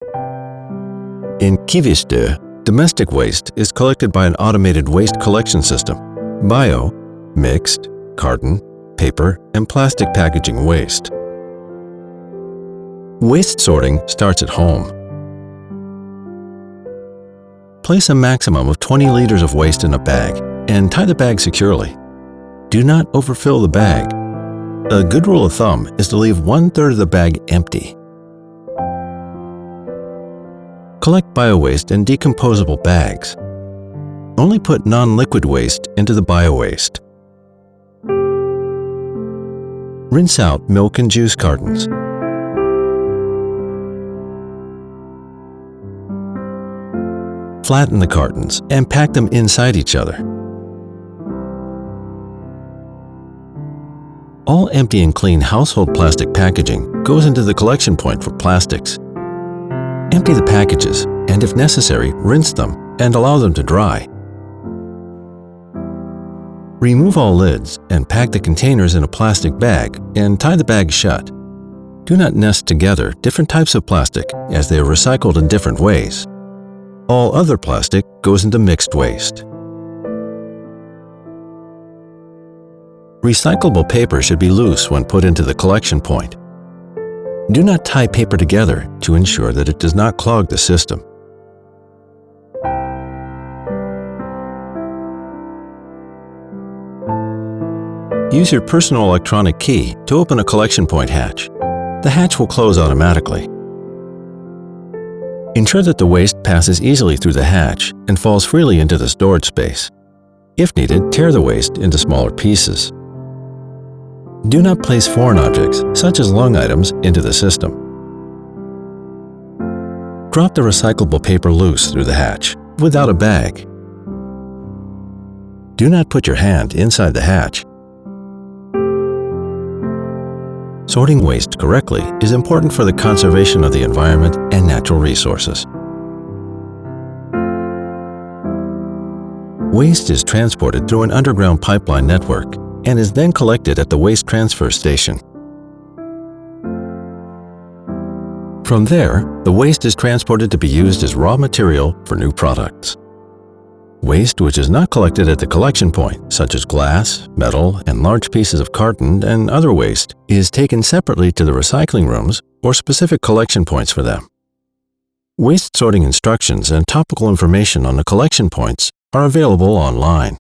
In Kivistö, domestic waste is collected by an automated waste collection system: bio, mixed, carton, paper, and plastic packaging waste. Waste sorting starts at home. Place a maximum of 20 liters of waste in a bag and tie the bag securely. Do not overfill the bag. A good rule of thumb is to leave 1/3 of the bag empty. Collect biowaste in decomposable bags. Only put non-liquid waste into the biowaste. Rinse out milk and juice cartons. Flatten the cartons and pack them inside each other. All empty and clean household plastic packaging goes into the collection point for plastics. Empty the packages and, if necessary, rinse them and allow them to dry. Remove all lids and pack the containers in a plastic bag and tie the bag shut. Do not nest together different types of plastic as they are recycled in different ways. All other plastic goes into mixed waste. Recyclable paper should be loose when put into the collection point. Do not tie paper together to ensure that it does not clog the system. Use your personal electronic key to open a collection point hatch. The hatch will close automatically. Ensure that the waste passes easily through the hatch and falls freely into the storage space. If needed, tear the waste into smaller pieces. Do not place foreign objects, such as lung items, into the system. Drop the recyclable paper loose through the hatch, without a bag. Do not put your hand inside the hatch. Sorting waste correctly is important for the conservation of the environment and natural resources. Waste is transported through an underground pipeline network and is then collected at the waste transfer station. From there, the waste is transported to be used as raw material for new products. Waste which is not collected at the collection point, such as glass, metal, and large pieces of carton and other waste, is taken separately to the recycling rooms or specific collection points for them. Waste sorting instructions and topical information on the collection points are available online.